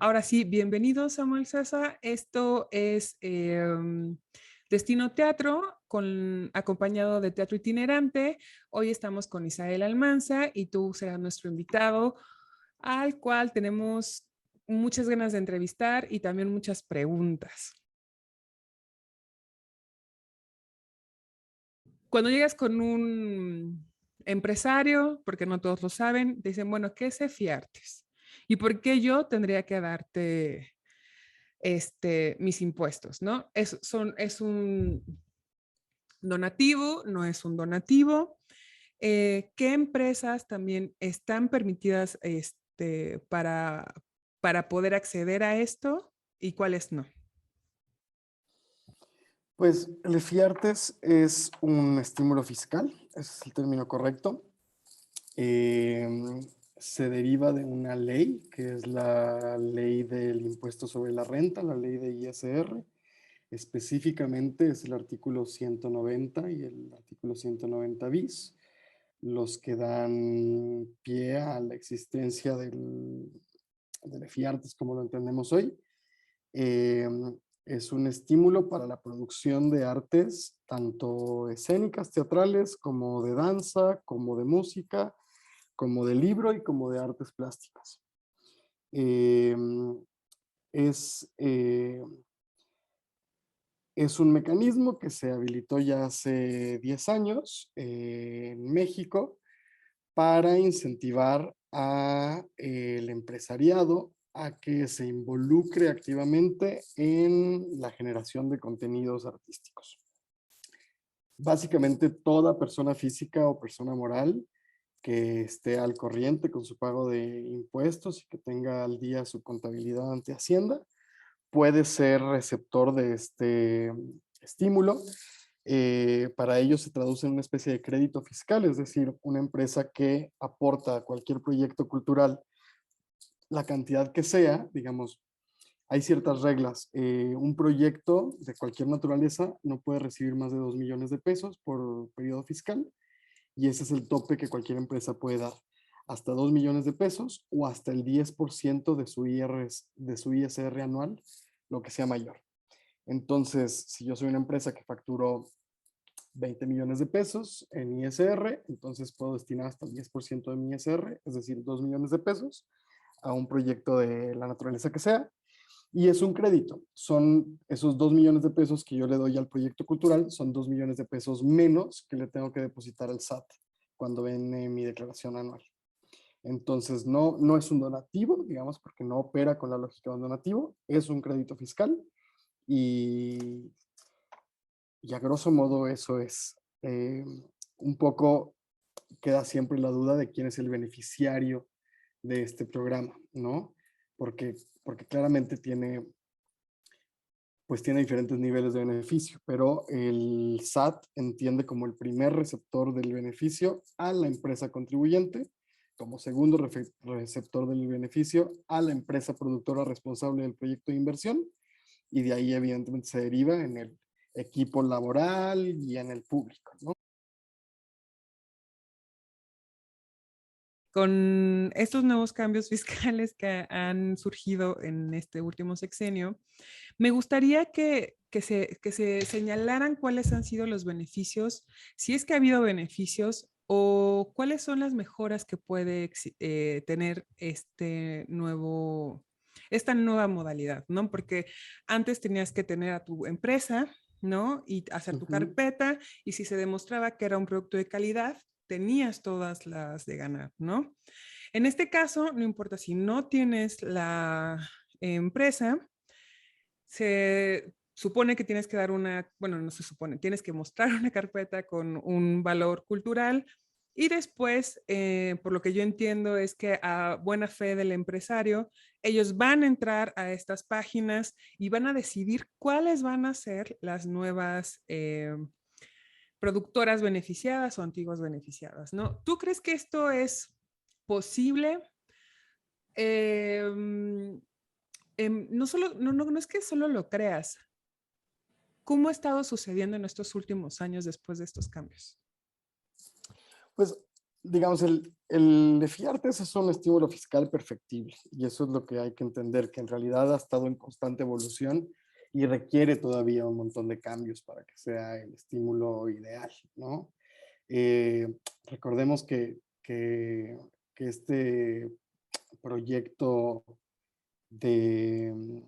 Ahora sí, bienvenido Samuel César. Esto es Destino Teatro, acompañado de Teatro Itinerante. Hoy estamos con Isael Almanza y tú serás nuestro invitado, al cual tenemos muchas ganas de entrevistar y también muchas preguntas. Cuando llegas con un empresario, porque no todos lo saben, te dicen, bueno, ¿qué es Efiartes? ¿Y por qué yo tendría que darte mis impuestos, ¿no? Es un donativo, no es un donativo. ¿Qué empresas también están permitidas para poder acceder a esto y cuáles no? Pues el FIARTES es un estímulo fiscal, ese es el término correcto. Se deriva de una ley, que es la ley del impuesto sobre la renta, la ley de ISR. Específicamente es el artículo 190 y el artículo 190 bis, los que dan pie a la existencia del FIARTES como lo entendemos hoy. Es un estímulo para la producción de artes, tanto escénicas, teatrales, como de danza, como de música, como de libro y como de artes plásticas. Eh, es, eh, es un mecanismo que se habilitó ya hace 10 años en México para incentivar al empresariado a que se involucre activamente en la generación de contenidos artísticos. Básicamente toda persona física o persona moral que esté al corriente con su pago de impuestos y que tenga al día su contabilidad ante Hacienda, puede ser receptor de este estímulo. Para ello se traduce en una especie de crédito fiscal, es decir, una empresa que aporta a cualquier proyecto cultural la cantidad que sea, digamos, hay ciertas reglas. Un proyecto de cualquier naturaleza no puede recibir más de 2 millones de pesos por periodo fiscal y ese es el tope que cualquier empresa puede dar. Hasta 2 millones de pesos o hasta el 10% de su ISR anual, lo que sea mayor. Entonces, si yo soy una empresa que facturó 20 millones de pesos en ISR, entonces puedo destinar hasta el 10% de mi ISR, es decir, 2 millones de pesos, a un proyecto de la naturaleza que sea, y es un crédito. Son esos 2 millones de pesos que yo le doy al proyecto cultural, son 2 millones de pesos menos que le tengo que depositar al SAT cuando ven mi declaración anual. Entonces, no es un donativo, digamos, porque no opera con la lógica de un donativo, es un crédito fiscal y a grosso modo eso es. Un poco queda siempre la duda de quién es el beneficiario de este programa, ¿no? Porque claramente pues tiene diferentes niveles de beneficio, pero el SAT entiende como el primer receptor del beneficio a la empresa contribuyente, como segundo receptor del beneficio a la empresa productora responsable del proyecto de inversión, y de ahí evidentemente se deriva en el equipo laboral y en el público, ¿no? Con estos nuevos cambios fiscales que han surgido en este último sexenio, me gustaría que se señalaran cuáles han sido los beneficios, si es que ha habido beneficios o cuáles son las mejoras que puede tener esta nueva modalidad, ¿no? Porque antes tenías que tener a tu empresa, ¿no? Y hacer tu carpeta, y si se demostraba que era un producto de calidad, tenías todas las de ganar, ¿no? En este caso, no importa si no tienes la empresa, se supone que tienes que dar bueno, no se supone, tienes que mostrar una carpeta con un valor cultural y después, por lo que yo entiendo, es que a buena fe del empresario, ellos van a entrar a estas páginas y van a decidir cuáles van a ser las nuevas productoras beneficiadas o antiguas beneficiadas, ¿no? ¿Tú crees que esto es posible? Eh, no es que solo lo creas. ¿Cómo ha estado sucediendo en estos últimos años después de estos cambios? Pues digamos, el EFIARTES es un estímulo fiscal perfectible y eso es lo que hay que entender, que en realidad ha estado en constante evolución y requiere todavía un montón de cambios para que sea el estímulo ideal, ¿no? Eh, recordemos que este proyecto de,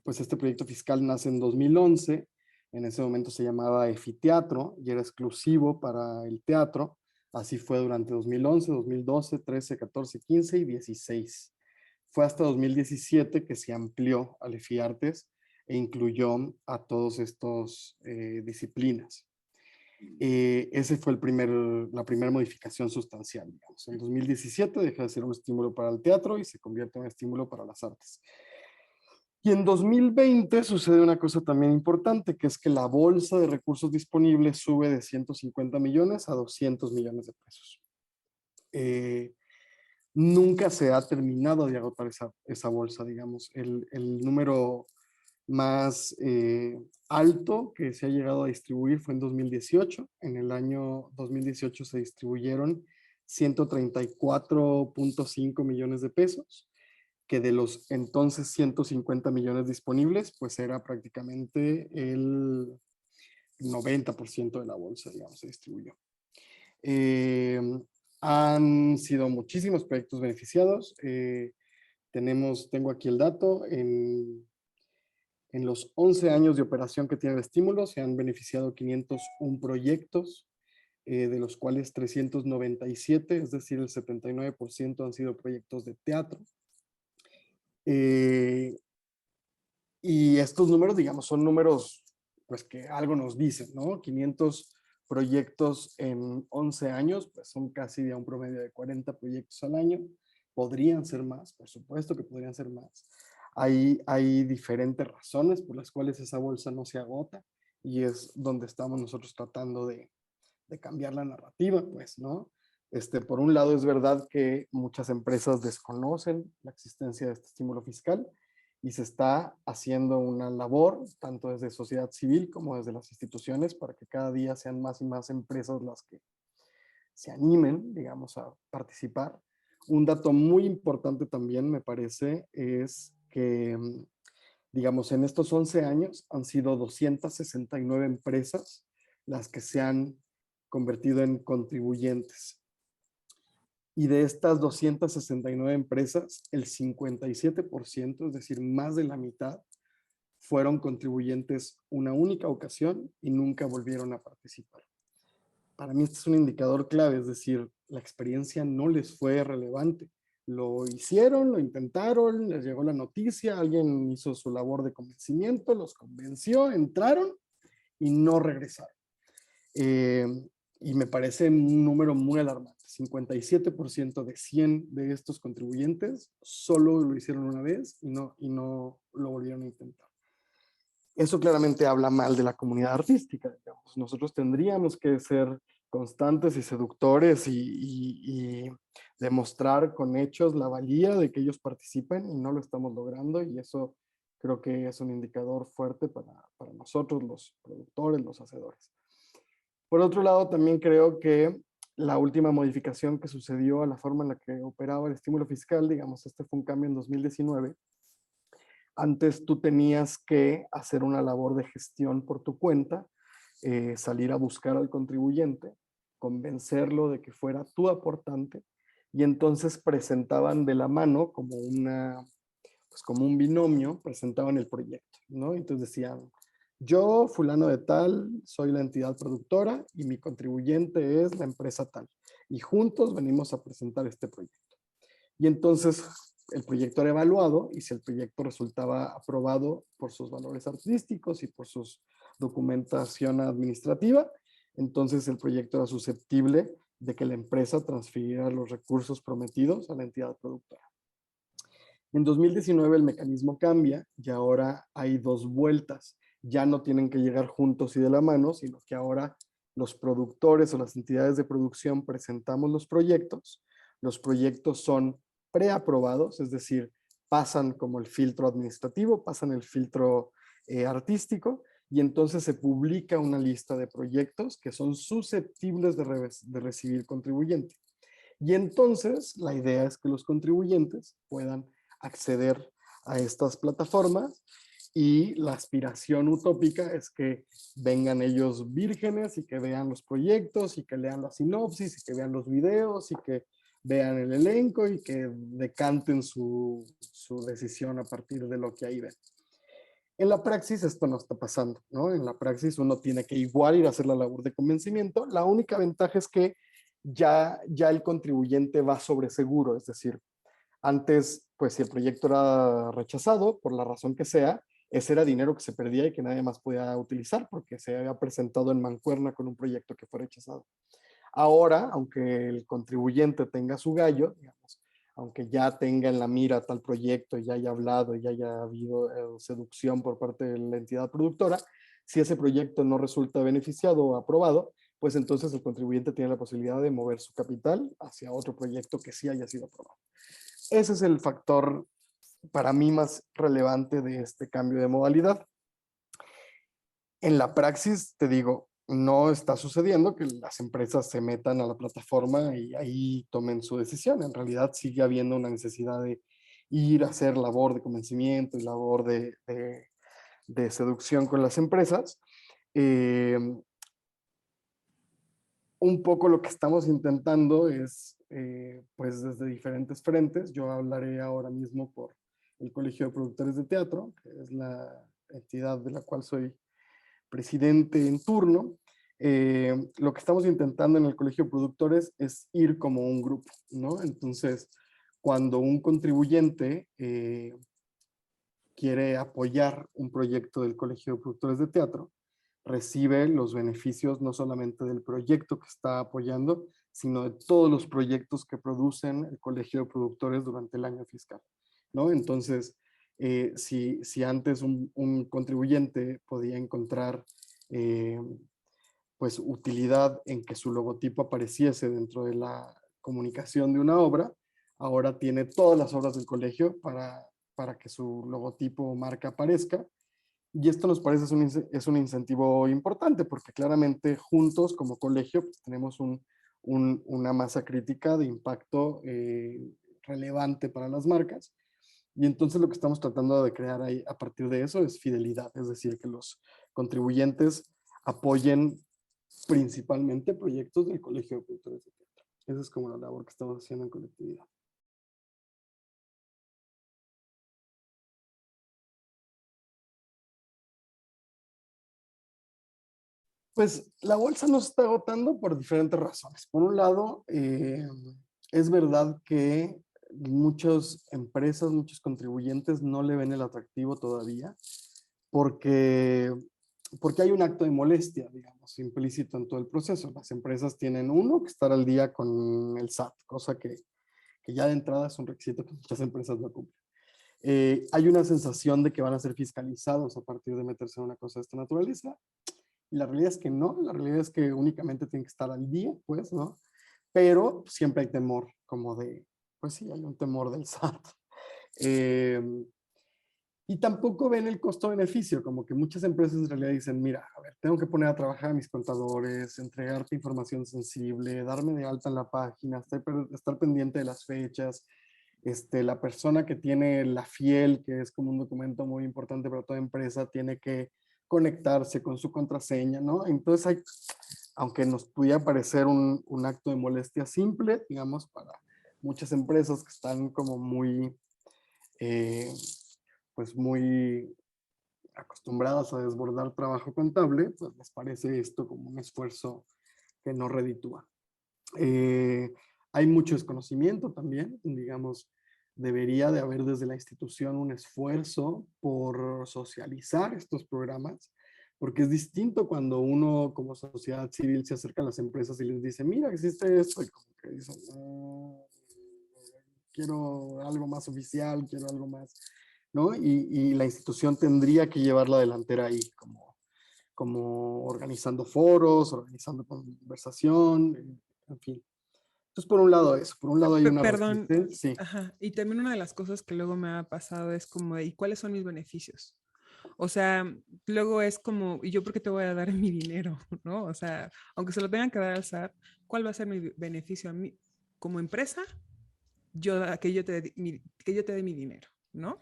pues este proyecto fiscal nace en 2011, en ese momento se llamaba Efiteatro y era exclusivo para el teatro, así fue durante 2011, 2012, 13, 14, 15 y 16. Fue hasta 2017 que se amplió al EFIARTES e incluyó a todos estos disciplinas. Ese fue la primera modificación sustancial, digamos. En 2017 deja de ser un estímulo para el teatro y se convierte en un estímulo para las artes. Y en 2020 sucede una cosa también importante, que es que la bolsa de recursos disponibles sube de 150 millones a 200 millones de pesos. Nunca se ha terminado de agotar esa bolsa, digamos. El número más alto que se ha llegado a distribuir fue en 2018. En el año 2018 se distribuyeron 134.5 millones de pesos, que de los entonces 150 millones disponibles, pues era prácticamente el 90% de la bolsa, digamos, se distribuyó. Han sido muchísimos proyectos beneficiados. Tengo aquí el dato. En los 11 años de operación que tiene el estímulo, se han beneficiado 501 proyectos, de los cuales 397, es decir, el 79% han sido proyectos de teatro. Y estos números, digamos, son números pues que algo nos dicen, ¿no? 500 proyectos en 11 años, pues son casi de un promedio de 40 proyectos al año. Podrían ser más, por supuesto que podrían ser más. Hay diferentes razones por las cuales esa bolsa no se agota y es donde estamos nosotros tratando de cambiar la narrativa, pues, ¿no? Por un lado, es verdad que muchas empresas desconocen la existencia de este estímulo fiscal y se está haciendo una labor, tanto desde sociedad civil como desde las instituciones, para que cada día sean más y más empresas las que se animen, digamos, a participar. Un dato muy importante también, me parece, es que, digamos, en estos 11 años han sido 269 empresas las que se han convertido en contribuyentes. Y de estas 269 empresas, el 57%, es decir, más de la mitad, fueron contribuyentes una única ocasión y nunca volvieron a participar. Para mí este es un indicador clave, es decir, la experiencia no les fue relevante. Lo hicieron, lo intentaron, les llegó la noticia, alguien hizo su labor de convencimiento, los convenció, entraron y no regresaron. Y me parece un número muy alarmante. 57% de 100 de estos contribuyentes solo lo hicieron una vez y no lo volvieron a intentar. Eso claramente habla mal de la comunidad artística, digamos. Nosotros tendríamos que ser constantes y seductores y demostrar con hechos la valía de que ellos participen y no lo estamos logrando, y eso creo que es un indicador fuerte para nosotros, los productores, los hacedores. Por otro lado, también creo que la última modificación que sucedió a la forma en la que operaba el estímulo fiscal, digamos, este fue un cambio en 2019. Antes tú tenías que hacer una labor de gestión por tu cuenta, salir a buscar al contribuyente, convencerlo de que fuera tu aportante, y entonces presentaban de la mano como como un binomio, presentaban el proyecto, ¿no? Entonces decían, yo, fulano de tal, soy la entidad productora y mi contribuyente es la empresa tal. Y juntos venimos a presentar este proyecto. Y entonces el proyecto era evaluado y si el proyecto resultaba aprobado por sus valores artísticos y por su documentación administrativa, entonces el proyecto era susceptible de que la empresa transfiriera los recursos prometidos a la entidad productora. En 2019 el mecanismo cambia y ahora hay dos vueltas. Ya no tienen que llegar juntos y de la mano, sino que ahora los productores o las entidades de producción presentamos los proyectos. Los proyectos son preaprobados, es decir, pasan como el filtro administrativo, pasan el filtro artístico, y entonces se publica una lista de proyectos que son susceptibles de recibir contribuyente. Y entonces la idea es que los contribuyentes puedan acceder a estas plataformas y la aspiración utópica es que vengan ellos vírgenes y que vean los proyectos y que lean la sinopsis y que vean los videos y que vean el elenco y que decanten su decisión a partir de lo que ahí ven. En la praxis esto no está pasando, ¿no? En la praxis uno tiene que igual ir a hacer la labor de convencimiento. La única ventaja es que ya el contribuyente va sobre seguro, es decir, antes, pues si el proyecto era rechazado, por la razón que sea, ese era dinero que se perdía y que nadie más podía utilizar porque se había presentado en mancuerna con un proyecto que fue rechazado. Ahora, aunque el contribuyente tenga su gallo, digamos, aunque ya tenga en la mira tal proyecto, ya haya hablado, ya haya habido seducción por parte de la entidad productora, si ese proyecto no resulta beneficiado o aprobado, pues entonces el contribuyente tiene la posibilidad de mover su capital hacia otro proyecto que sí haya sido aprobado. Ese es el factor para mí más relevante de este cambio de modalidad. En la praxis, te digo, no está sucediendo que las empresas se metan a la plataforma y ahí tomen su decisión. En realidad sigue habiendo una necesidad de ir a hacer labor de convencimiento y labor de seducción con las empresas. Un poco lo que estamos intentando es, pues desde diferentes frentes, yo hablaré ahora mismo por el Colegio de Productores de Teatro, que es la entidad de la cual soy presidente en turno. Lo que estamos intentando en el Colegio de Productores es ir como un grupo, ¿no? Entonces, cuando un contribuyente quiere apoyar un proyecto del Colegio de Productores de Teatro, recibe los beneficios no solamente del proyecto que está apoyando, sino de todos los proyectos que producen el Colegio de Productores durante el año fiscal, ¿no? Entonces, si antes un contribuyente podía encontrar pues utilidad en que su logotipo apareciese dentro de la comunicación de una obra, ahora tiene todas las obras del colegio para que su logotipo o marca aparezca. Y esto nos parece es un incentivo importante porque claramente juntos como colegio pues, tenemos una masa crítica de impacto relevante para las marcas. Y entonces lo que estamos tratando de crear ahí a partir de eso es fidelidad, es decir, que los contribuyentes apoyen principalmente proyectos del Colegio de Productores de Teatro. Esa es como la labor que estamos haciendo en colectividad. Pues la bolsa no se está agotando por diferentes razones. Por un lado, es verdad que muchas empresas, muchos contribuyentes no le ven el atractivo todavía porque hay un acto de molestia, digamos, implícito en todo el proceso. Las empresas tienen que estar al día con el SAT, cosa que ya de entrada es un requisito que muchas empresas no cumplen. Hay una sensación de que van a ser fiscalizados a partir de meterse en una cosa de esta naturaleza. Y la realidad es que no, la realidad es que únicamente tienen que estar al día, pues, ¿no? Pero siempre hay temor, como de, pues sí, hay un temor del SAT. Y tampoco ven el costo-beneficio, como que muchas empresas en realidad dicen, mira, a ver, tengo que poner a trabajar a mis contadores, entregarte información sensible, darme de alta en la página, estar pendiente de las fechas. La persona que tiene la FIEL, que es como un documento muy importante para toda empresa, tiene que conectarse con su contraseña, ¿no? Entonces aunque nos pudiera parecer un acto de molestia simple, digamos, para muchas empresas que están como muy, pues muy acostumbradas a desbordar trabajo contable, pues les parece esto como un esfuerzo que no reditúa. Hay mucho desconocimiento también, digamos, debería de haber desde la institución un esfuerzo por socializar estos programas, porque es distinto cuando uno como sociedad civil se acerca a las empresas y les dice, mira, existe esto, y como que dicen, quiero algo más oficial, quiero algo más, ¿no? Y la institución tendría que llevar la delantera ahí, como organizando foros, organizando conversación, en fin. Entonces, por un lado eso, por un lado hay una Perdón, resistencia, sí. ajá. Y también una de las cosas que luego me ha pasado es como, ¿y cuáles son mis beneficios? O sea, luego es como, ¿y yo por qué te voy a dar mi dinero? ¿No? O sea, aunque se lo tengan que dar al SAT, ¿cuál va a ser mi beneficio a mí como empresa? Que yo te dé mi dinero, ¿no?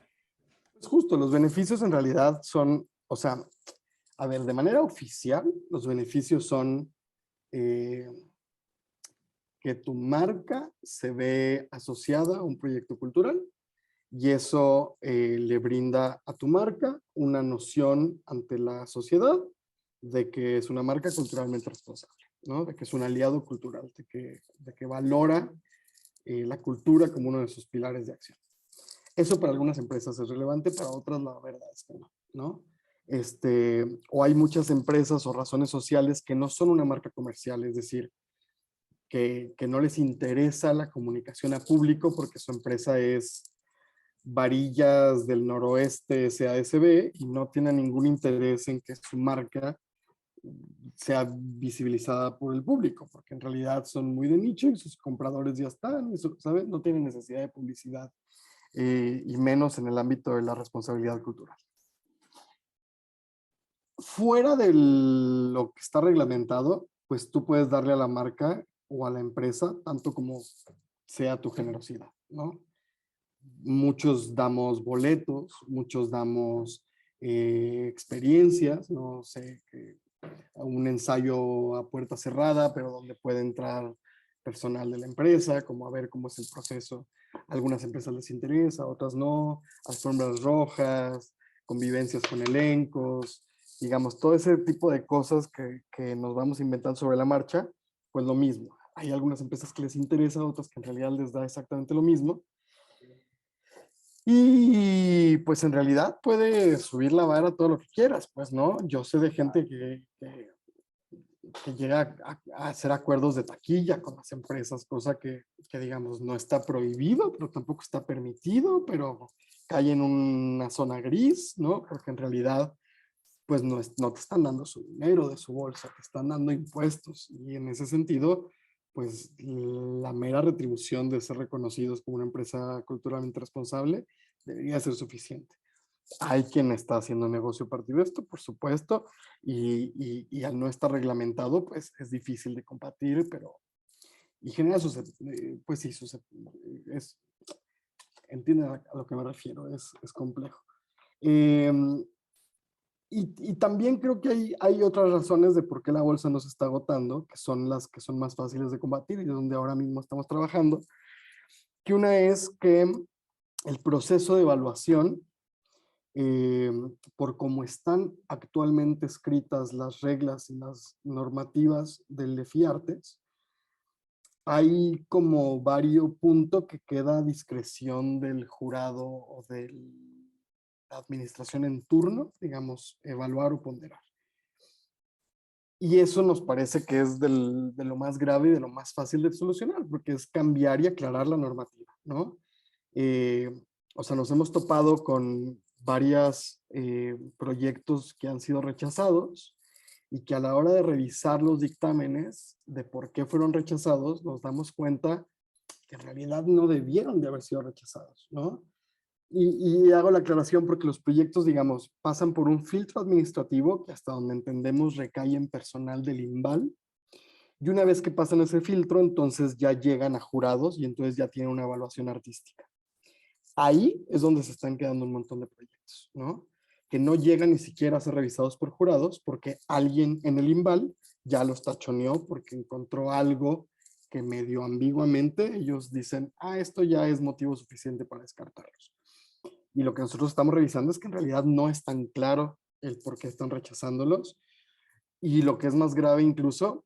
Es justo, los beneficios en realidad son, o sea, a ver, de manera oficial, los beneficios son eh, que tu marca se ve asociada a un proyecto cultural y eso le brinda a tu marca una noción ante la sociedad de que es una marca culturalmente responsable, ¿no? De que es un aliado cultural, de que valora la cultura como uno de sus pilares de acción. Eso para algunas empresas es relevante, para otras la verdad es que no, ¿no? O hay muchas empresas o razones sociales que no son una marca comercial, es decir, que no les interesa la comunicación a público porque su empresa es Varillas del Noroeste SASB y no tiene ningún interés en que su marca sea visibilizada por el público, porque en realidad son muy de nicho y sus compradores ya están, ¿sabes? No tienen necesidad de publicidad y menos en el ámbito de la responsabilidad cultural. Fuera de lo que está reglamentado, pues tú puedes darle a la marca o a la empresa tanto como sea tu generosidad, ¿no? Muchos damos boletos, muchos damos experiencias, no sé, un ensayo a puerta cerrada, pero donde puede entrar personal de la empresa, como a ver cómo es el proceso. A algunas empresas les interesa, a otras no, alfombras rojas, convivencias con elencos, digamos, todo ese tipo de cosas que nos vamos a inventar sobre la marcha, pues lo mismo. Hay algunas empresas que les interesa, otras que en realidad les da exactamente lo mismo. Y pues en realidad puedes subir la vara todo lo que quieras, pues, ¿no? Yo sé de gente que llega a hacer acuerdos de taquilla con las empresas, cosa que, digamos, no está prohibido, pero tampoco está permitido, pero cae en una zona gris, ¿no? Porque en realidad, pues no te están dando su dinero de su bolsa, te están dando impuestos. Y en ese sentido, pues la mera retribución de ser reconocidos como una empresa culturalmente responsable debería ser suficiente. Hay quien está haciendo negocio a partir de esto, por supuesto, y al no estar reglamentado, pues es difícil de combatir, pero y genera pues sí, entienden a lo que me refiero, es complejo. Y también creo que hay otras razones de por qué la bolsa no se está agotando, que son las que son más fáciles de combatir y de donde ahora mismo estamos trabajando, que una es que el proceso de evaluación por cómo están actualmente escritas las reglas y las normativas del EFIARTES, hay como varios puntos que queda a discreción del jurado o de la administración en turno, digamos, evaluar o ponderar. Y eso nos parece que es de lo más grave y de lo más fácil de solucionar, porque es cambiar y aclarar la normativa, ¿no? O sea, nos hemos topado con varios proyectos que han sido rechazados y que a la hora de revisar los dictámenes de por qué fueron rechazados, nos damos cuenta que en realidad no debieron de haber sido rechazados, ¿no? Y hago la aclaración porque los proyectos, digamos, pasan por un filtro administrativo que hasta donde entendemos recae en personal del INVAL. Y una vez que pasan ese filtro, entonces ya llegan a jurados y entonces ya tienen una evaluación artística. Ahí es donde se están quedando un montón de proyectos, ¿no? Que no llegan ni siquiera a ser revisados por jurados porque alguien en el INVAL ya los tachoneó porque encontró algo que medio ambiguamente ellos dicen, esto ya es motivo suficiente para descartarlos. Y lo que nosotros estamos revisando es que en realidad no es tan claro el por qué están rechazándolos. Y lo que es más grave incluso,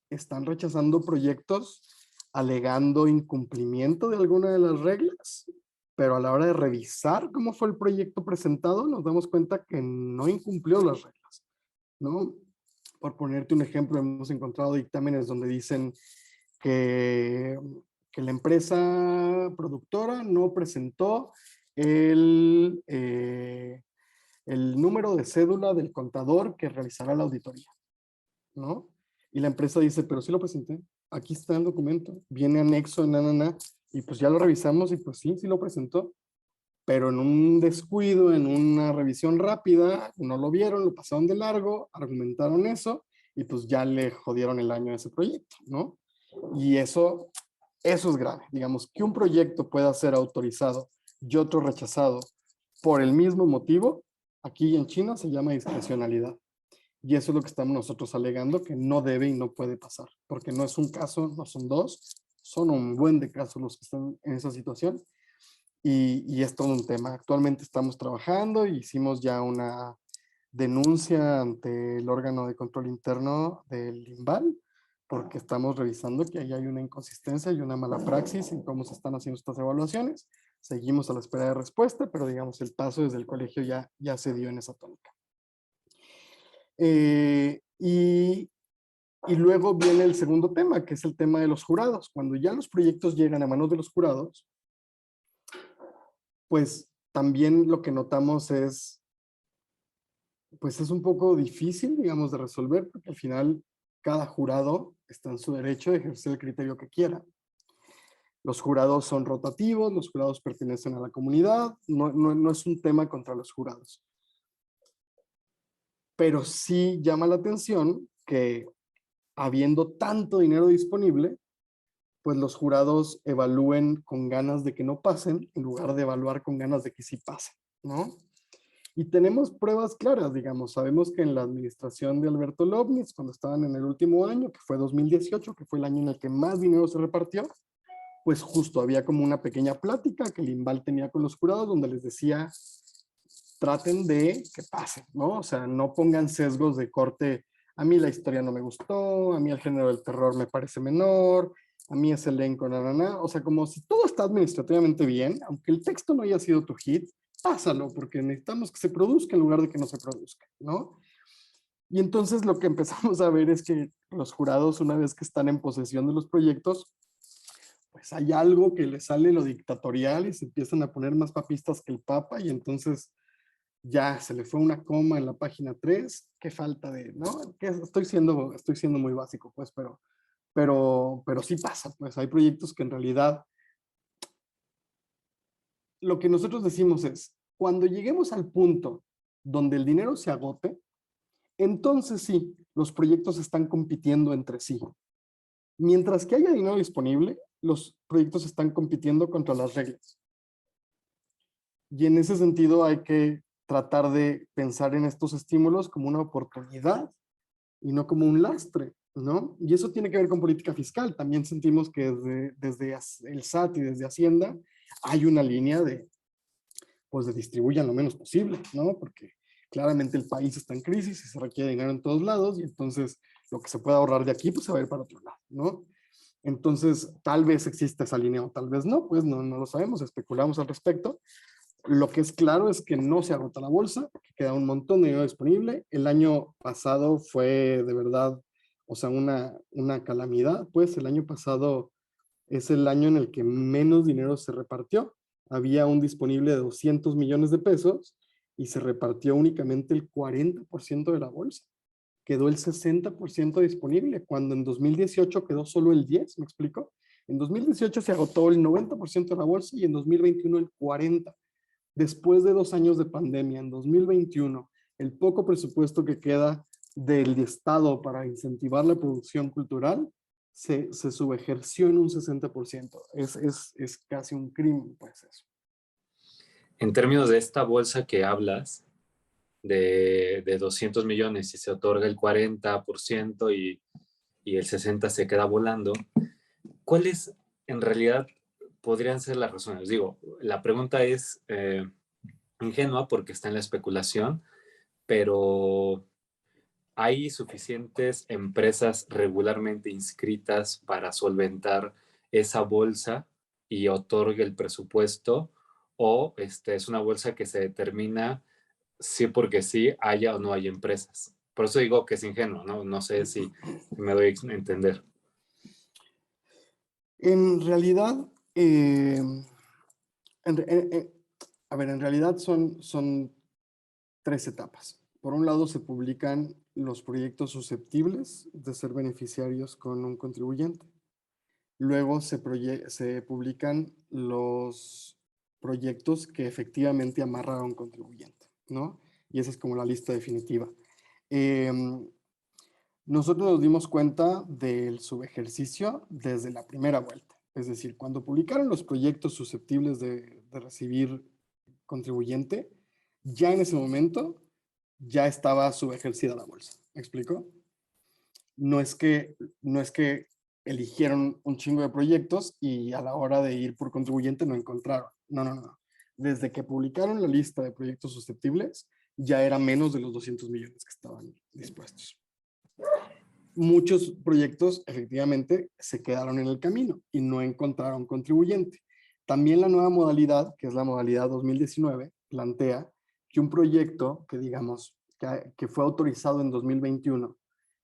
están rechazando proyectos alegando incumplimiento de alguna de las reglas, pero a la hora de revisar cómo fue el proyecto presentado, nos damos cuenta que no incumplió las reglas, ¿no? Por ponerte un ejemplo, hemos encontrado dictámenes donde dicen que la empresa productora no presentó el número de cédula del contador que realizará la auditoría, ¿no? Y la empresa dice, pero sí lo presenté, aquí está el documento, viene anexo, y pues ya lo revisamos y pues sí lo presentó, pero en un descuido, en una revisión rápida, no lo vieron, lo pasaron de largo, argumentaron eso y pues ya le jodieron el año a ese proyecto, ¿no? Y eso es grave, digamos, que un proyecto pueda ser autorizado y otro rechazado por el mismo motivo, aquí en China se llama discrecionalidad. Y eso es lo que estamos nosotros alegando que no debe y no puede pasar, porque no es un caso, no son dos, son un buen de casos los que están en esa situación y es todo un tema. Actualmente estamos trabajando y hicimos ya una denuncia ante el órgano de control interno del INVAL, porque estamos revisando que ahí hay una inconsistencia y una mala praxis en cómo se están haciendo estas evaluaciones. Seguimos a la espera de respuesta, pero digamos el paso desde el colegio ya se dio en esa tónica. Y luego viene el segundo tema, que es el tema de los jurados. Cuando ya los proyectos llegan a manos de los jurados, pues también lo que notamos es, pues es un poco difícil, digamos, de resolver, porque al final cada jurado está en su derecho de ejercer el criterio que quiera. Los jurados son rotativos, los jurados pertenecen a la comunidad, no es un tema contra los jurados. Pero sí llama la atención que habiendo tanto dinero disponible, pues los jurados evalúen con ganas de que no pasen, en lugar de evaluar con ganas de que sí pasen, ¿no? Y tenemos pruebas claras, digamos, sabemos que en la administración de Alberto Lobnis, cuando estaban en el último año, que fue 2018, que fue el año en el que más dinero se repartió, pues justo había como una pequeña plática que el INVAL tenía con los jurados, donde les decía, traten de que pasen, ¿no? O sea, no pongan sesgos de corte, a mí la historia no me gustó, a mí el género del terror me parece menor, a mí ese elenco, o sea, como si todo está administrativamente bien, aunque el texto no haya sido tu hit, pásalo, porque necesitamos que se produzca en lugar de que no se produzca, ¿no? Y entonces lo que empezamos a ver es que los jurados, una vez que están en posesión de los proyectos, pues hay algo que les sale lo dictatorial y se empiezan a poner más papistas que el Papa y entonces ya se le fue una coma en la página 3, qué falta de, ¿no? Que estoy siendo muy básico, pues, pero sí pasa, pues hay proyectos que en realidad lo que nosotros decimos es, cuando lleguemos al punto donde el dinero se agote, entonces sí, los proyectos están compitiendo entre sí. Mientras que haya dinero disponible, los proyectos están compitiendo contra las reglas. Y en ese sentido hay que tratar de pensar en estos estímulos como una oportunidad y no como un lastre, ¿no? Y eso tiene que ver con política fiscal. También sentimos que desde el SAT y desde Hacienda hay una línea de, pues, de distribuyan lo menos posible, ¿no? Porque claramente el país está en crisis y se requiere dinero en todos lados y entonces lo que se pueda ahorrar de aquí, pues se va a ir para otro lado, ¿no? Entonces, tal vez exista esa línea o tal vez no, pues no lo sabemos, especulamos al respecto. Lo que es claro es que no se agota la bolsa, que queda un montón de dinero disponible. El año pasado fue de verdad, o sea, una calamidad, pues el año pasado es el año en el que menos dinero se repartió. Había un disponible de 200 millones de pesos y se repartió únicamente el 40% de la bolsa. Quedó el 60% disponible, cuando en 2018 quedó solo el 10%, ¿me explico? En 2018 se agotó el 90% de la bolsa y en 2021 el 40%. Después de 2 años de pandemia, en 2021, el poco presupuesto que queda del Estado para incentivar la producción cultural se subejerció en un 60%. Es casi un crimen, pues eso. En términos de esta bolsa que hablas, de 200 millones y se otorga el 40% y el 60% se queda volando, ¿cuáles en realidad podrían ser las razones? Digo, la pregunta es ingenua porque está en la especulación, pero ¿hay suficientes empresas regularmente inscritas para solventar esa bolsa y otorgue el presupuesto? ¿O es una bolsa que se determina sí porque sí haya o no haya empresas? Por eso digo que es ingenuo, ¿no? No sé si me doy a entender. En realidad, a ver, en realidad son 3 etapas. Por un lado, se publican los proyectos susceptibles de ser beneficiarios con un contribuyente. Luego se publican los proyectos que efectivamente amarraron a un contribuyente, ¿no? Y esa es como la lista definitiva. Nosotros nos dimos cuenta del subejercicio desde la primera vuelta. Es decir, cuando publicaron los proyectos susceptibles de recibir contribuyente, ya en ese momento ya estaba subejercida la bolsa. ¿Me explico? No es que eligieron un chingo de proyectos y a la hora de ir por contribuyente no encontraron. No, no, no. Desde que publicaron la lista de proyectos susceptibles, ya era menos de los 200 millones que estaban dispuestos. Muchos proyectos efectivamente se quedaron en el camino y no encontraron contribuyente. También la nueva modalidad, que es la modalidad 2019, plantea que un proyecto que digamos que fue autorizado en 2021,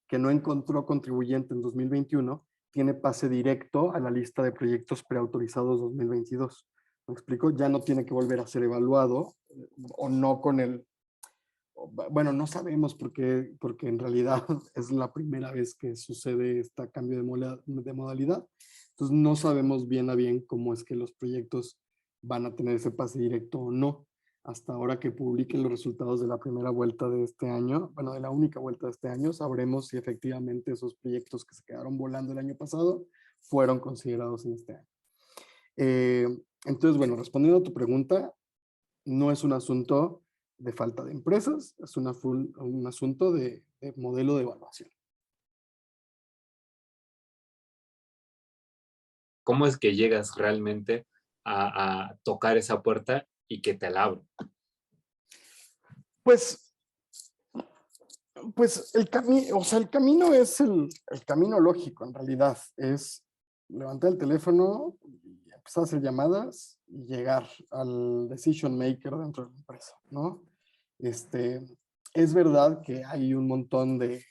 que no encontró contribuyente en 2021, tiene pase directo a la lista de proyectos preautorizados 2022. ¿Me explico? Ya no tiene que volver a ser evaluado o no con el... Bueno, no sabemos porque en realidad es la primera vez que sucede este cambio de modalidad. Entonces no sabemos bien a bien cómo es que los proyectos van a tener ese pase directo o no. Hasta ahora que publiquen los resultados de la primera vuelta de este año, bueno, de la única vuelta de este año, sabremos si efectivamente esos proyectos que se quedaron volando el año pasado fueron considerados en este año. Entonces, bueno, respondiendo a tu pregunta, no es un asunto de falta de empresas, es un asunto de modelo de evaluación. ¿Cómo es que llegas realmente a tocar esa puerta y que te la abro? Pues el camino es el camino lógico, en realidad. Es levantar el teléfono, y empezar a hacer llamadas y llegar al decision maker dentro de la empresa, ¿no? Es verdad que hay un montón de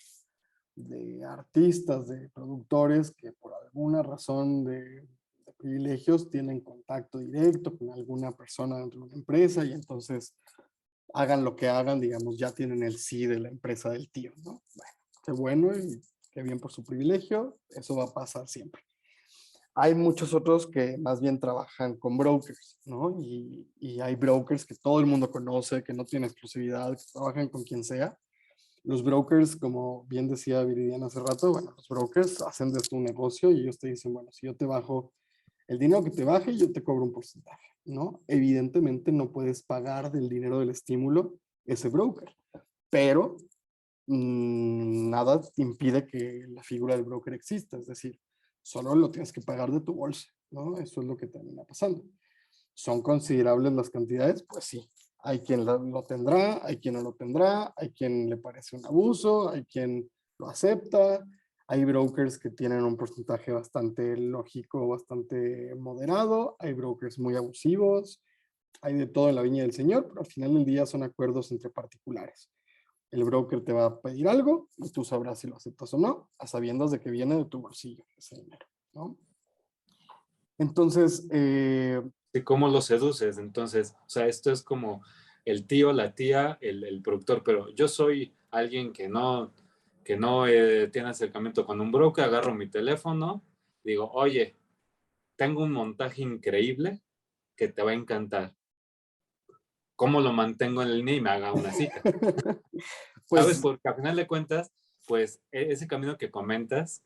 artistas, de productores que por alguna razón de privilegios tienen contacto directo con alguna persona dentro de una empresa y entonces hagan lo que hagan, digamos, ya tienen el sí de la empresa del tío, ¿no? Bueno, qué bueno y qué bien por su privilegio, eso va a pasar siempre. Hay muchos otros que más bien trabajan con brokers, ¿no? Y hay brokers que todo el mundo conoce, que no tienen exclusividad, que trabajan con quien sea. Los brokers, como bien decía Viridiana hace rato, bueno, los brokers hacen de esto un negocio y ellos te dicen, bueno, si yo te bajo el dinero que te baje, yo te cobro un porcentaje, ¿no? Evidentemente no puedes pagar del dinero del estímulo ese broker, pero nada impide que la figura del broker exista, es decir, solo lo tienes que pagar de tu bolsa, ¿no? Eso es lo que termina pasando. ¿Son considerables las cantidades? Pues sí. Hay quien lo tendrá, hay quien no lo tendrá, hay quien le parece un abuso, hay quien lo acepta, hay brokers que tienen un porcentaje bastante lógico, bastante moderado, hay brokers muy abusivos, hay de todo en la viña del señor, pero al final del día son acuerdos entre particulares. El broker te va a pedir algo y tú sabrás si lo aceptas o no, a sabiendas de que viene de tu bolsillo ese dinero, ¿no? Entonces, ¿Y cómo lo seduces? Entonces, o sea, esto es como el tío, la tía, el productor, pero yo soy alguien que no tiene acercamiento con un broker, agarro mi teléfono, digo, oye, tengo un montaje increíble que te va a encantar. ¿Cómo lo mantengo en línea y me haga una cita? ¿Sabes? pues Porque al final de cuentas, pues ese camino que comentas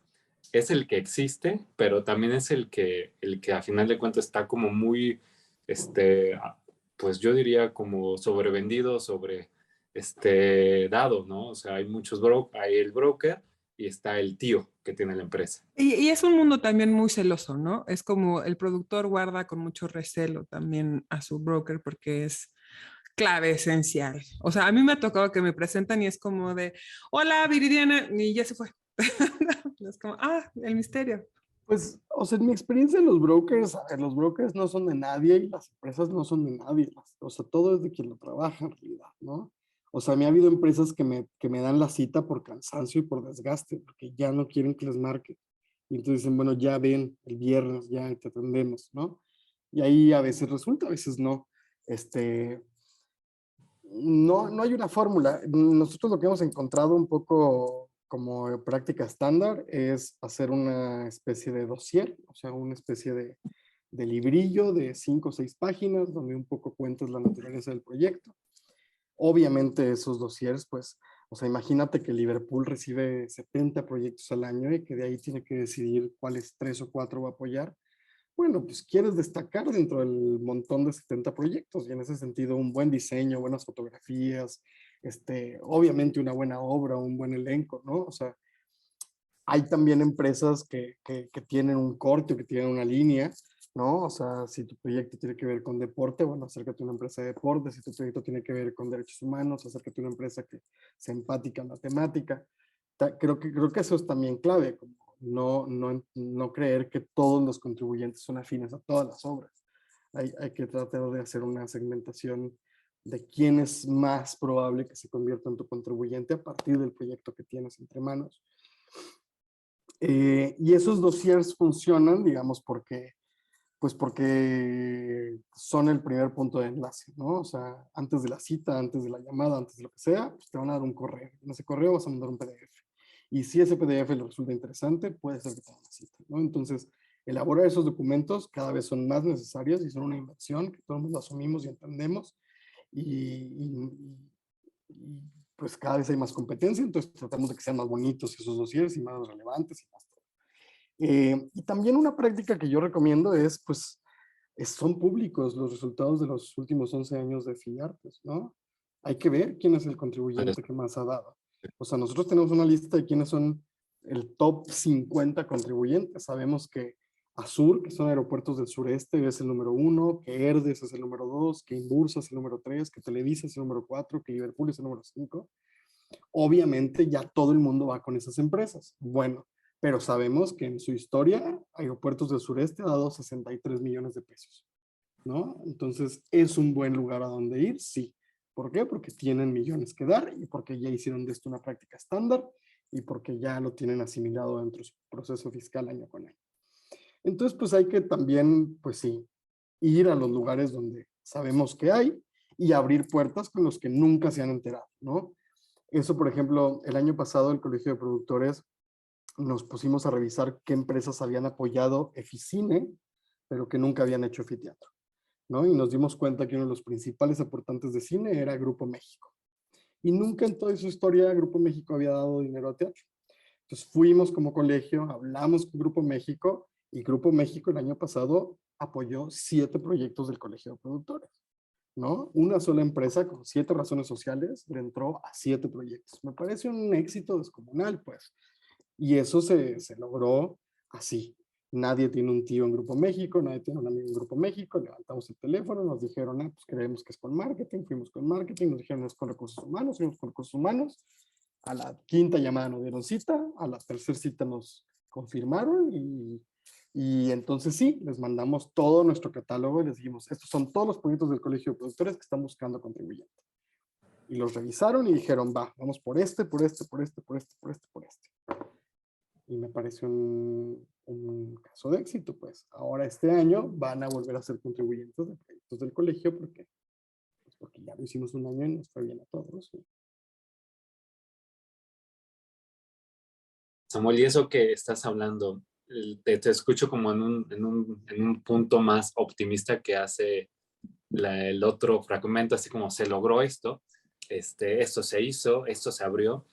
es el que existe, pero también es el que a final de cuentas está como muy, pues yo diría como sobrevendido, dado, ¿no? O sea, hay muchos hay el broker y está el tío que tiene la empresa. Y es un mundo también muy celoso, ¿no? Es como el productor guarda con mucho recelo también a su broker porque es clave esencial. O sea, a mí me ha tocado que me presentan y es como de, hola Viridiana, y ya se fue. Es como, el misterio. Pues, o sea, en mi experiencia los brokers, a ver, los brokers no son de nadie y las empresas no son de nadie. O sea, todo es de quien lo trabaja en realidad, ¿no? O sea, me ha habido empresas que me dan la cita por cansancio y por desgaste, porque ya no quieren que les marque. Y entonces dicen, bueno, ya ven, el viernes ya te atendemos, ¿no? Y ahí a veces resulta, a veces no. No hay una fórmula. Nosotros lo que hemos encontrado un poco como práctica estándar es hacer una especie de dossier, o sea, una especie de librillo de 5 o 6 páginas, donde un poco cuentas la naturaleza del proyecto. Obviamente esos dossiers, pues, o sea, imagínate que Liverpool recibe 70 proyectos al año y que de ahí tiene que decidir cuáles 3 o 4 va a apoyar. Bueno, pues quieres destacar dentro del montón de 70 proyectos y en ese sentido un buen diseño, buenas fotografías, obviamente una buena obra, un buen elenco, ¿no? O sea, hay también empresas que tienen un corte, que tienen una línea, ¿no? O sea, si tu proyecto tiene que ver con deporte, bueno, acércate a una empresa de deporte. Si tu proyecto tiene que ver con derechos humanos, acércate a una empresa que sea empática en la temática. Creo que eso es también clave, como no creer que todos los contribuyentes son afines a todas las obras. Hay que tratar de hacer una segmentación de quién es más probable que se convierta en tu contribuyente a partir del proyecto que tienes entre manos. Y esos dossiers funcionan, digamos, porque son el primer punto de enlace, ¿no? O sea, antes de la cita, antes de la llamada, antes de lo que sea, pues te van a dar un correo. En ese correo vas a mandar un PDF. Y si ese PDF le resulta interesante, puede ser que te haga una cita, ¿no? Entonces, elaborar esos documentos cada vez son más necesarios y son una inversión que todo el mundo asumimos y entendemos. Y pues cada vez hay más competencia, entonces tratamos de que sean más bonitos esos dossiers y más relevantes y más. Y también una práctica que yo recomiendo es, pues, son públicos los resultados de los últimos 11 años de FIARTES, ¿no? Hay que ver quién es el contribuyente que más ha dado. O sea, nosotros tenemos una lista de quiénes son el top 50 contribuyentes. Sabemos que ASUR, que son aeropuertos del sureste, es el número 1, que ERDES es el número 2, que Inbursa es el número 3, que Televisa es el número 4, que Liverpool es el número 5. Obviamente ya todo el mundo va con esas empresas. Bueno, pero sabemos que en su historia Aeropuertos del Sureste ha dado 63 millones de pesos, ¿no? Entonces, ¿es un buen lugar a donde ir? Sí. ¿Por qué? Porque tienen millones que dar y porque ya hicieron de esto una práctica estándar y porque ya lo tienen asimilado dentro de su proceso fiscal año con año. Entonces, pues hay que también, pues sí, ir a los lugares donde sabemos que hay y abrir puertas con los que nunca se han enterado, ¿no? Eso, por ejemplo, el año pasado el Colegio de Productores nos pusimos a revisar qué empresas habían apoyado Eficine, pero que nunca habían hecho Efiteatro, ¿no? Y nos dimos cuenta que uno de los principales aportantes de cine era Grupo México. Y nunca en toda su historia Grupo México había dado dinero a teatro. Entonces fuimos como colegio, hablamos con Grupo México, y Grupo México el año pasado apoyó 7 proyectos del Colegio de Productores, ¿no? Una sola empresa con 7 razones sociales le entró a 7 proyectos. Me parece un éxito descomunal, pues. Y eso se logró así. Nadie tiene un tío en Grupo México, nadie tiene un amigo en Grupo México. Levantamos el teléfono, nos dijeron, pues creemos que es con marketing. Fuimos con marketing, nos dijeron es con recursos humanos, fuimos con recursos humanos. A la 5ª llamada nos dieron cita, a la 3ª cita nos confirmaron y entonces sí, les mandamos todo nuestro catálogo y les dijimos, estos son todos los proyectos del Colegio de Productores que están buscando contribuyente. Y los revisaron y dijeron, vamos por este. Y me parece un caso de éxito, pues. Ahora este año van a volver a ser contribuyentes de proyectos del colegio porque ya lo hicimos un año y nos fue bien a todos. ¿Sí? Samuel, y eso que estás hablando, te escucho como en un punto más optimista que hace el otro fragmento, así como se logró esto, esto se hizo, esto se abrió.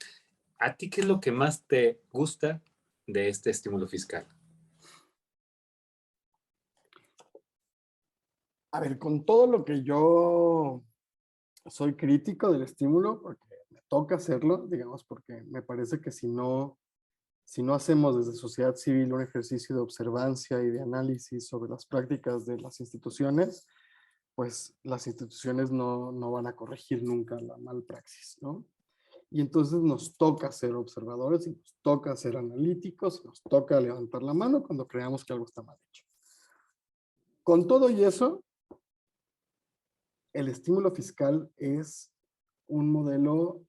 ¿A ti qué es lo que más te gusta de este estímulo fiscal? A ver, con todo lo que yo soy crítico del estímulo, porque me toca hacerlo, digamos, porque me parece que si no hacemos desde sociedad civil un ejercicio de observancia y de análisis sobre las prácticas de las instituciones, pues las instituciones no van a corregir nunca la malpraxis, ¿no? Y entonces nos toca ser observadores y nos toca ser analíticos, nos toca levantar la mano cuando creamos que algo está mal hecho. Con todo y eso, el estímulo fiscal es un modelo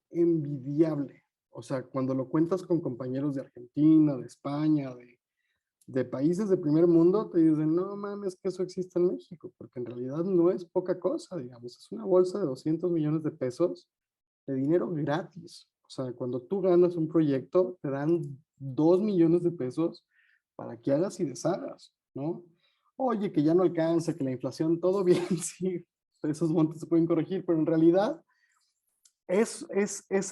envidiable. O sea, cuando lo cuentas con compañeros de Argentina, de España, de países de primer mundo, te dicen, no mames, que eso existe en México, porque en realidad no es poca cosa, digamos, es una bolsa de 200 millones de pesos de dinero gratis. O sea, cuando tú ganas un proyecto, te dan 2 millones de pesos para que hagas y deshagas, ¿no? oye, que ya no alcanza, que la inflación, todo bien, sí, esos montos se pueden corregir, pero en realidad es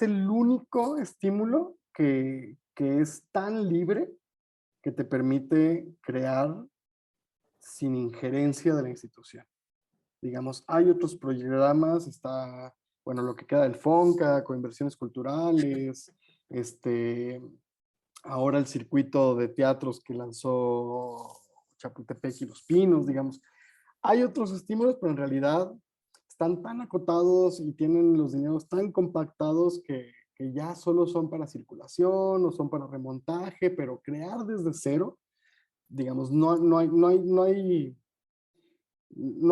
el único estímulo que es tan libre que te permite crear sin injerencia de la institución. Digamos, hay otros programas, está, bueno, lo que queda del FONCA, con inversiones culturales, ahora el circuito de teatros que lanzó Chapultepec y Los Pinos, digamos. Hay otros estímulos, pero en realidad están tan acotados y tienen los dineros tan compactados que ya solo son para circulación o son para remontaje, pero crear desde cero, digamos, no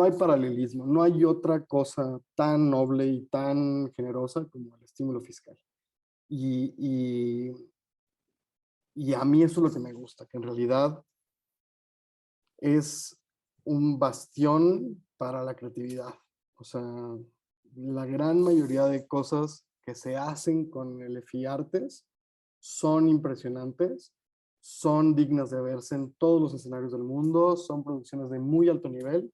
hay paralelismo, no hay otra cosa tan noble y tan generosa como el estímulo fiscal. Y, y, y a mí eso es lo que me gusta, que en realidad es un bastión para la creatividad. O sea, la gran mayoría de cosas que se hacen con el EFIARTES son impresionantes, son dignas de verse en todos los escenarios del mundo, son producciones de muy alto nivel,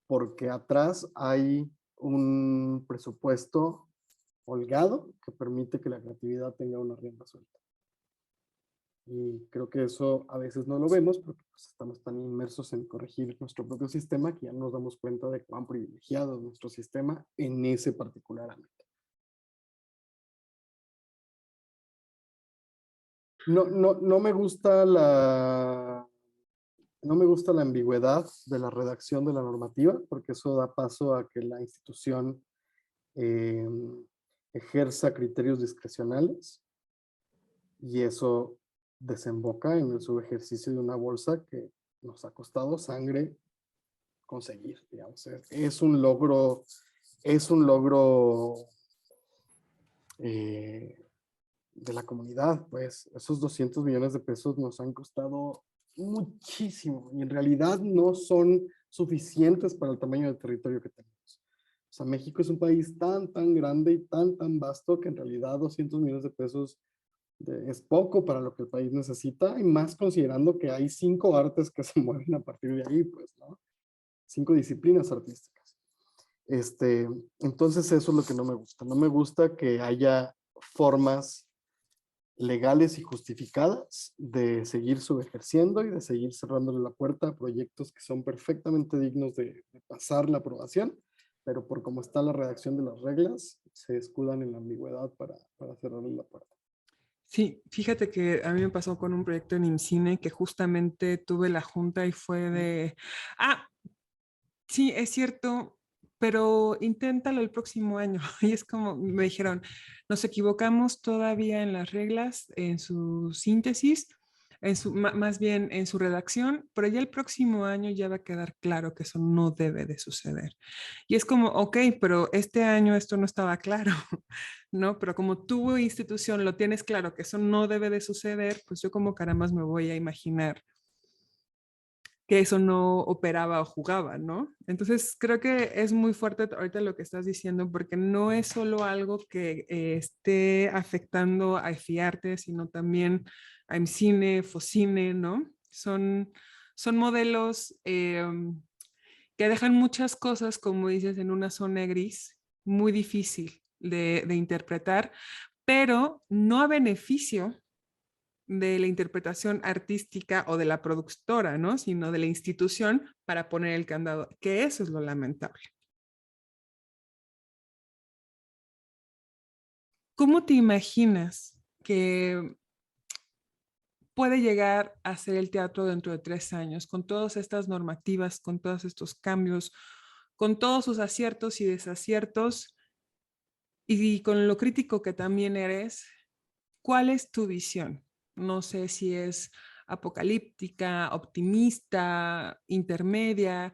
porque atrás hay un presupuesto holgado que permite que la creatividad tenga una rienda suelta. Y creo que eso a veces no lo vemos porque pues, estamos tan inmersos en corregir nuestro propio sistema que ya no nos damos cuenta de cuán privilegiado es nuestro sistema en ese particular ámbito. No me gusta no me gusta la ambigüedad de la redacción de la normativa, porque eso da paso a que la institución ejerza criterios discrecionales y eso desemboca en el subejercicio de una bolsa que nos ha costado sangre conseguir, digamos. Es un logro de la comunidad, pues esos 200 millones de pesos nos han costado muchísimo y en realidad no son suficientes para el tamaño del territorio que tenemos. O sea, México es un país tan grande y tan vasto que en realidad 200 millones de pesos es poco para lo que el país necesita y más considerando que hay 5 artes que se mueven a partir de ahí, pues, ¿no? 5 disciplinas artísticas. Entonces eso es lo que no me gusta. No me gusta que haya formas legales y justificadas de seguir subejerciendo y de seguir cerrándole la puerta a proyectos que son perfectamente dignos de pasar la aprobación, pero por cómo está la redacción de las reglas, se escudan en la ambigüedad para cerrarle la puerta. Sí, fíjate que a mí me pasó con un proyecto en IMCINE que justamente tuve la junta y fue de, sí, es cierto, pero inténtalo el próximo año. Y es como me dijeron, nos equivocamos todavía en las reglas, en su síntesis, más bien en su redacción, pero ya el próximo año ya va a quedar claro que eso no debe de suceder. Y es como, ok, pero este año esto no estaba claro, ¿no? Pero como tu institución lo tienes claro que eso no debe de suceder, pues yo como carambas me voy a imaginar que eso no operaba o jugaba, ¿no? Entonces creo que es muy fuerte ahorita lo que estás diciendo porque no es solo algo que esté afectando a EFIARTE, sino también a IMCINE, FOCINE, ¿no? Son modelos que dejan muchas cosas, como dices, en una zona gris muy difícil de interpretar, pero no a beneficio de la interpretación artística o de la productora, ¿no? Sino de la institución para poner el candado, que eso es lo lamentable. ¿Cómo te imaginas que puede llegar a ser el teatro dentro de 3 años, con todas estas normativas, con todos estos cambios, con todos sus aciertos y desaciertos, y con lo crítico que también eres? ¿Cuál es tu visión? No sé si es apocalíptica, optimista, intermedia.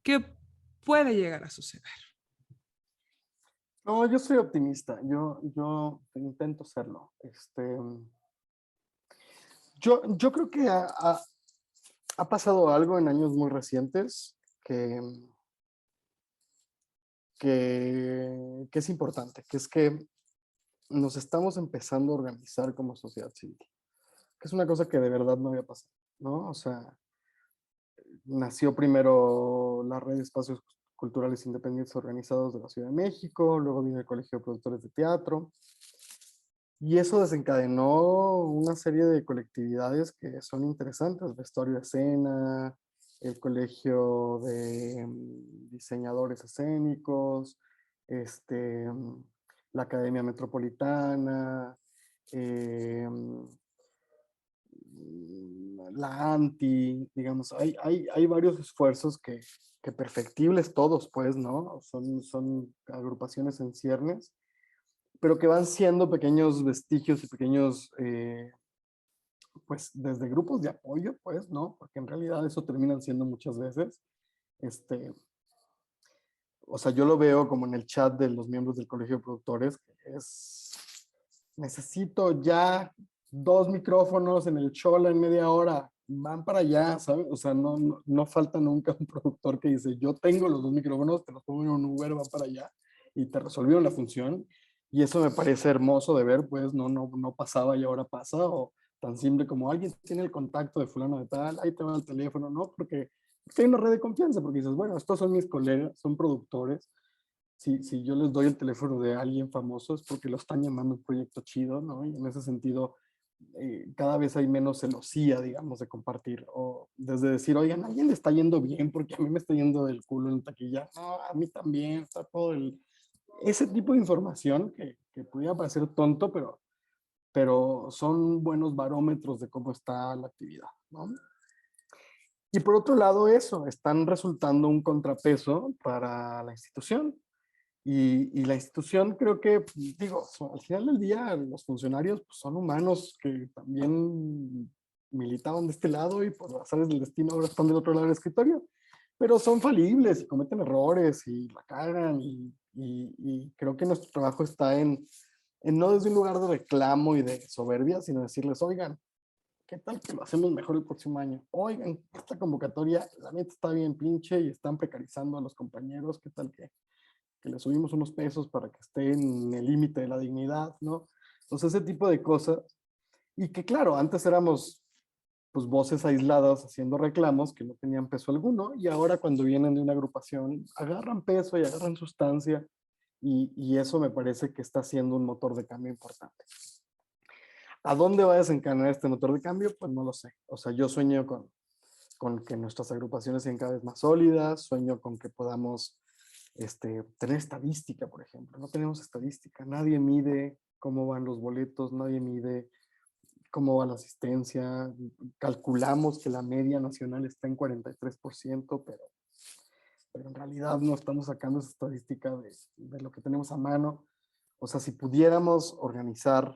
¿Qué puede llegar a suceder? No, yo soy optimista, yo intento serlo. Yo creo que ha pasado algo en años muy recientes que es importante, que es que nos estamos empezando a organizar como sociedad civil, que es una cosa que de verdad no había pasado, ¿no? O sea, nació primero la red de espacios culturales independientes organizados de la Ciudad de México, luego vino el Colegio de Productores de Teatro, y eso desencadenó una serie de colectividades que son interesantes, Vestuario Escena, el Colegio de Diseñadores Escénicos, la Academia Metropolitana, la ANTI, digamos, hay varios esfuerzos que perfectibles todos, pues, ¿no? Son agrupaciones en ciernes, pero que van siendo pequeños vestigios y pequeños, pues, desde grupos de apoyo, pues, ¿no? Porque en realidad eso terminan siendo muchas veces, o sea, yo lo veo como en el chat de los miembros del Colegio de Productores, que es, necesito ya 2 micrófonos en el Chola en media hora, van para allá, ¿sabes? O sea, no falta nunca un productor que dice, yo tengo los 2 micrófonos, te los pongo en un Uber, va para allá, y te resolvieron la función, y eso me parece hermoso de ver, pues, no pasaba y ahora pasa, o tan simple como alguien tiene el contacto de fulano de tal, ahí te va el teléfono, ¿no? Porque hay una red de confianza, porque dices, bueno, estos son mis colegas, son productores, si yo les doy el teléfono de alguien famoso es porque lo están llamando un proyecto chido, ¿no? Y en ese sentido, cada vez hay menos celosía, digamos, de compartir. O desde decir, oigan, a alguien le está yendo bien porque a mí me está yendo del culo en la taquilla. No, a mí también, está todo el... Ese tipo de información que pudiera parecer tonto, pero son buenos barómetros de cómo está la actividad, ¿no? Y por otro lado, eso, están resultando un contrapeso para la institución. Y la institución creo que, digo, al final del día los funcionarios pues, son humanos que también militaban de este lado y por azares del destino ahora están del otro lado del escritorio, pero son falibles y cometen errores y la cagan y creo que nuestro trabajo está en no desde un lugar de reclamo y de soberbia, sino decirles, oigan, ¿qué tal que lo hacemos mejor el próximo año? Oigan, esta convocatoria, la neta está bien pinche y están precarizando a los compañeros, ¿qué tal que le subimos unos pesos para que esté en el límite de la dignidad, ¿no? Entonces, ese tipo de cosas. Y que claro, antes éramos pues voces aisladas haciendo reclamos que no tenían peso alguno y ahora cuando vienen de una agrupación agarran peso y agarran sustancia y eso me parece que está siendo un motor de cambio importante. ¿A dónde va a desencadenar este motor de cambio? Pues no lo sé. O sea, yo sueño con que nuestras agrupaciones sean cada vez más sólidas, sueño con que podamos tener estadística, por ejemplo. No tenemos estadística, nadie mide cómo van los boletos, nadie mide cómo va la asistencia. Calculamos que la media nacional está en 43%, pero en realidad no estamos sacando esa estadística de lo que tenemos a mano. O sea, si pudiéramos organizar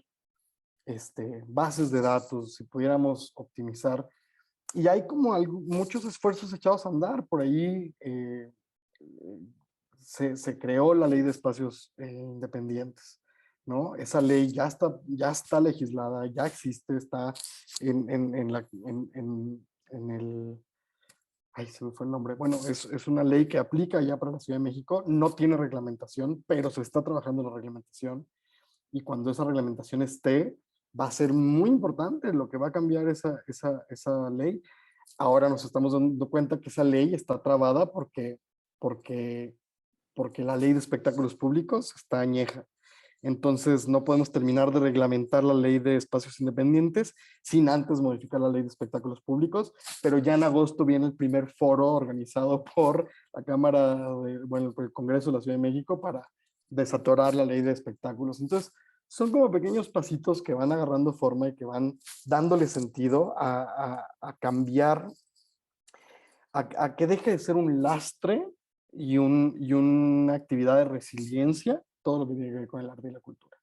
bases de datos, si pudiéramos optimizar, y hay como muchos esfuerzos echados a andar por ahí. Se creó la ley de espacios independientes, ¿no? Esa ley ya está legislada, ya existe, está en el... Ay, se me fue el nombre. Bueno, es una ley que aplica ya para la Ciudad de México, no tiene reglamentación, pero se está trabajando en la reglamentación y cuando esa reglamentación esté, va a ser muy importante lo que va a cambiar esa ley. Ahora nos estamos dando cuenta que esa ley está trabada porque la ley de espectáculos públicos está añeja. Entonces no podemos terminar de reglamentar la ley de espacios independientes sin antes modificar la ley de espectáculos públicos, pero ya en agosto viene el primer foro organizado por la Cámara, por el Congreso de la Ciudad de México para desatorar la ley de espectáculos. Entonces son como pequeños pasitos que van agarrando forma y que van dándole sentido a cambiar, a que deje de ser un lastre y una actividad de resiliencia, todo lo que tiene que ver con el arte y la cultura,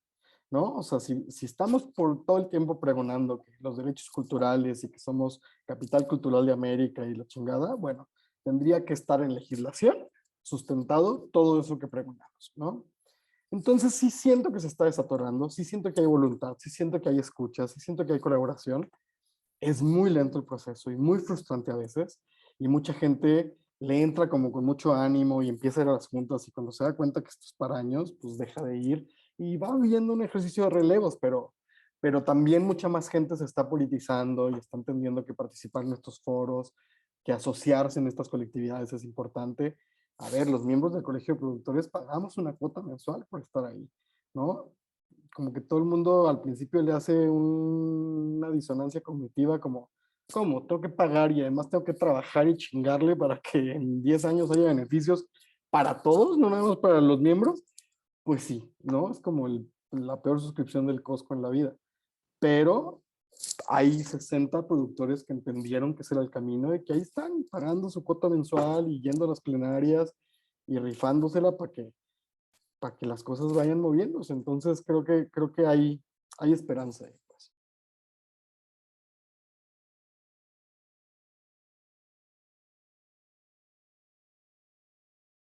¿no? O sea, si estamos por todo el tiempo pregonando que los derechos culturales y que somos capital cultural de América y la chingada, bueno, tendría que estar en legislación sustentado todo eso que pregonamos, ¿no? Entonces sí siento que se está desatorando, sí siento que hay voluntad, sí siento que hay escucha, sí siento que hay colaboración. Es muy lento el proceso y muy frustrante a veces, y mucha gente le entra como con mucho ánimo y empieza a ir a las juntas y cuando se da cuenta que esto es para años, pues deja de ir y va viviendo un ejercicio de relevos, pero también mucha más gente se está politizando y está entendiendo que participar en estos foros que asociarse en estas colectividades es importante. A ver, los miembros del colegio de productores pagamos una cuota mensual por estar ahí, ¿no? Como que todo el mundo al principio le hace una disonancia cognitiva como, ¿cómo? Tengo que pagar y además tengo que trabajar y chingarle para que en 10 años haya beneficios para todos, no nada más para los miembros. Pues sí, ¿no? Es como la peor suscripción del Costco en la vida. Pero hay 60 productores que entendieron que ese era el camino y que ahí están pagando su cuota mensual y yendo a las plenarias y rifándosela para que las cosas vayan moviéndose. Entonces creo que hay esperanza ahí.